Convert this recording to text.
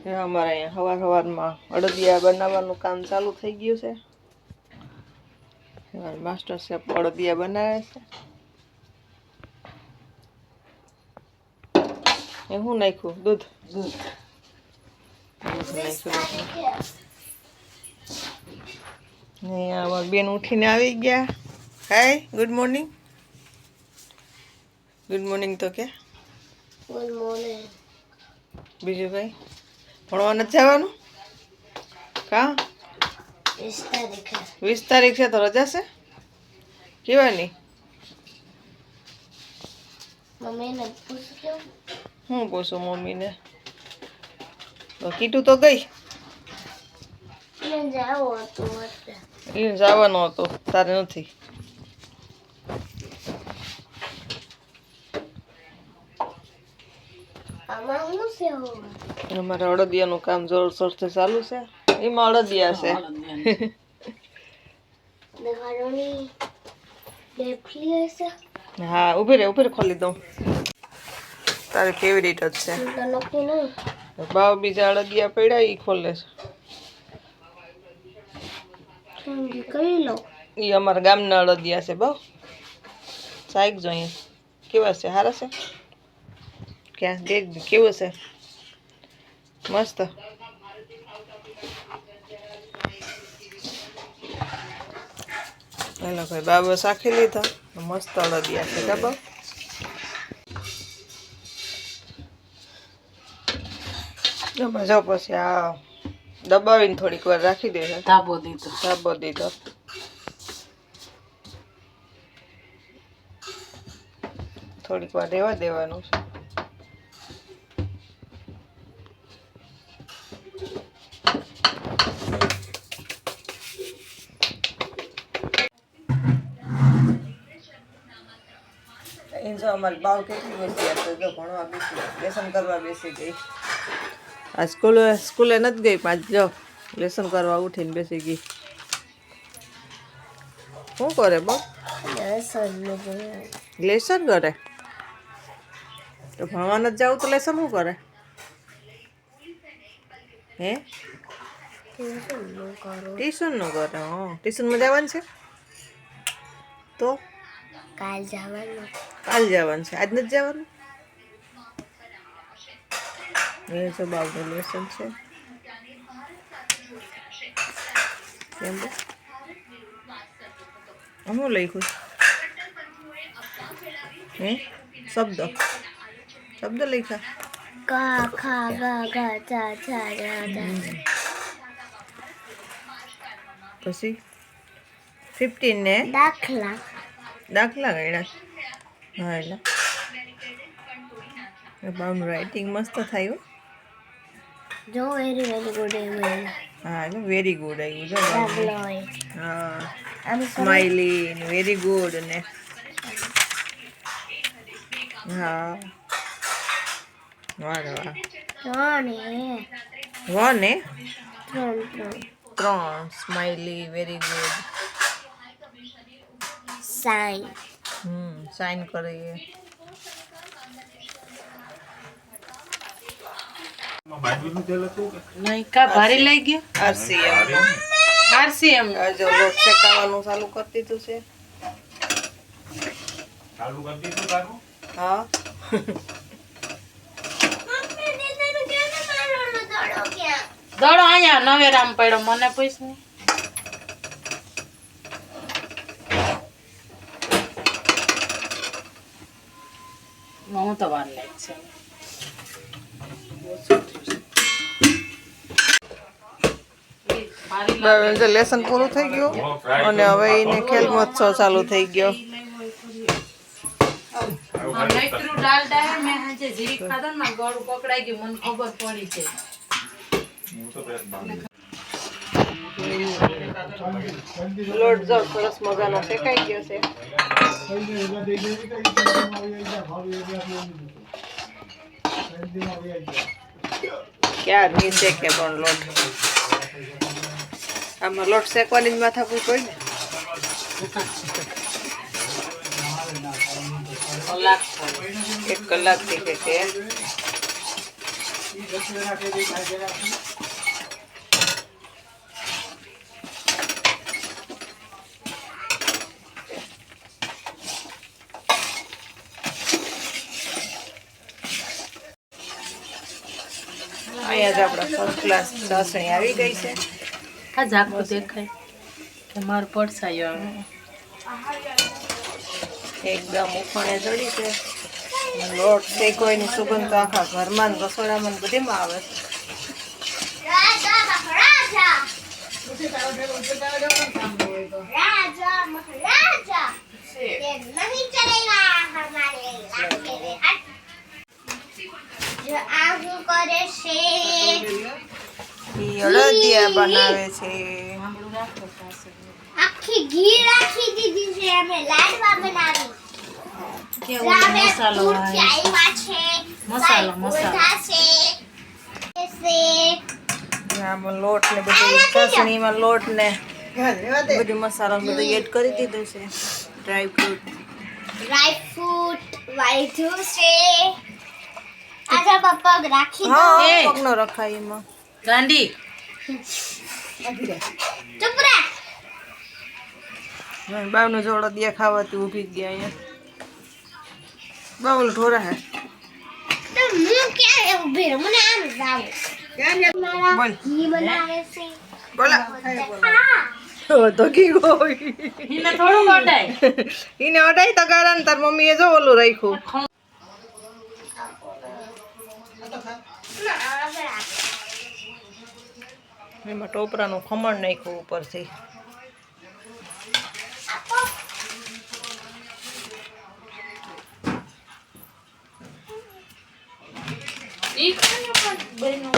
અમારે અહીંયા સવારમાં અડદિયા બનાવવાનું કામ ચાલુ થઈ ગયું છે. માસ્ટર શેફ અડદિયા બનાવે છે. એ શું નાખ્યું? દૂધ નાખ્યું. ને અમારા બેન ઉઠીને આવી ગયા. હાય, ગુડ મોર્નિંગ. ગુડ મોર્નિંગ તો કે ગુડ મોર્નિંગ. બીજું કઈ ભણવા નથી જવાનું? કા 20 તારીખે? 20 તારીખ છે તો રજા છે કેવાની? મમ્મીને પૂછ્યું. હું પૂછું મમ્મીને? તો કીધું તો ગઈ. એને જવું હતું એટલે. એને જવાનું હતું, તારે નથી. આમાં શું છે હવે? અમારે અડદિયાનું કામ જોરશોરથી ચાલુ છે. એમાં અડદિયા છે. દેખાડોની ડેફલી હશે. હા, ઉભી રે ખોલી દઉં. તારી ફેવરિટ જ છે. તો નક્કી નહીં. ભાવ બીજા અડદિયા પડ્યા એ ખોલે છે. સમજી કરી લો. એ અમારા ગામના અડદિયા છે ભાવ. સાઈક જોઈએ કેવા છે? સારા છે? ક્યાં દેખ કેવું છે? મસ્ત. હેલો ભાઈ, બાબો શાખી લીધા. મસ્ત અડદિયા છે ડબ્બા. જો પછી આ દબાવીને થોડીક વાર રાખી દે છે. ધાબો દીધો. થોડીક વાર રહેવા દેવાનું છે. જો અમારી બાવ કેટલી બેસી હશે. જો ભણવા બેસી, લેસન કરવા બેસી ગઈ. આ સ્કૂલે નથી ગઈ. પાંચ જો લેસન કરવા ઉઠીને બેસી ગઈ. શું કરે બહુ? લેસન કરે તો ભણવા નથી જવું તો લેસન શું કરે? હે, ટ્યુશન નું કરે? હા, ટ્યુશનમાં જવાનું છે તો કાલ જવાનું. કાલ જવાનું છે, આજ નથી જવાનું? એ જો બાબુનું લેસન છે. કેમ બે હું લખ્યું? હે, શબ્દ લખ્યા. કા ખા ગા ગા ચા ચા જા જા. પછી 15 ને દાખલા ગણ્યા. હા, એટલે બાબુનું રાઇટિંગ મસ્ત થયું. જો વેરી ગુડ એમ. હા, એટલે વેરી ગુડ આવ્યું. જો દાખલો. હા, આમ સ્માઈલી ને વેરી ગુડ ને હા, વાહ ને 3 smiley very good. Sign. Sign કરીએ. નહીં કા ભારી લઈ ગયો. આરસીએમ જો લોટ શેકાવાનું ચાલુ કરી દીધું છે. હા, દડો અહીંયા નવેરામ પડ્યો. મને પૂછ ને. હું તો વાર લાગ છે. લેસન પૂરું થઈ ગયું અને હવે એને ખેલ મહોત્સવ ચાલુ થઈ ગયો. નૈત્રુ ડાલડા હે મે આજે જીરી ખાધા ને ગળું પકડાઈ ગયું. મને ખબર પડી છે. લોટ જો સરસ મજાનો શેકાઈ ગયો છે. ક્યાં નીચે કે પણ લોટ આમાં લોટ શેકવાની જ માથાકૂટ હોય ને. કલાક 1 કલાક થી કે અહીંયા જ આપણે ફર્સ્ટ ક્લાસ ચાસણી આવી ગઈ છે. આ ઝાકું દેખાય કે મારું પડસાયો આવે. એકદમ ઉફાણે ચડી છે. લોટ શેકવાની સુગંધ તો આખા ઘરમાં ને રસોડામાં ને બધીમાં આવે છે. રાજા મહારાજા राजा महाराजा ये नहीं चलेगा हमारे इलाके में हट जो आगू करे से ઈ અડદિયા બનાવે છે. आखी घी રાખી દીધી છે અમે લાડવા બનાવી કેવો મસાલો આવે મસાલો છે એસે આમાં લોટ ને બધું ચાસણીમાં લોટ ને બધું મસાલો બધું એડ કરી દીધું છે. ડ્રાય ફ્રૂટ વાળ્યું છે આજે પપ્પા રાખી દો હા એ. પગનો રખાય એમાં. ગાંડી ચૂપ રહે બાવનો જોડો દિયા ખાવાથી ઊભી જ ગયા અહીંયા. બાવલ ઢોરા હે તો હું ક્યાં ઊભી રહું મને આમ જાવ બોલ ઘી બનાવે છે બોલા હા તો કી ગોઈ એને થોડું કટાય ઈને અડાઈ તગારા ને તાર મમ્મીએ જો ઓલું રાખ્યું. એમાં ટોપરાનું ખમણ નાખ્યું ઉપરથી. ઈ ખાને પણ બહેનો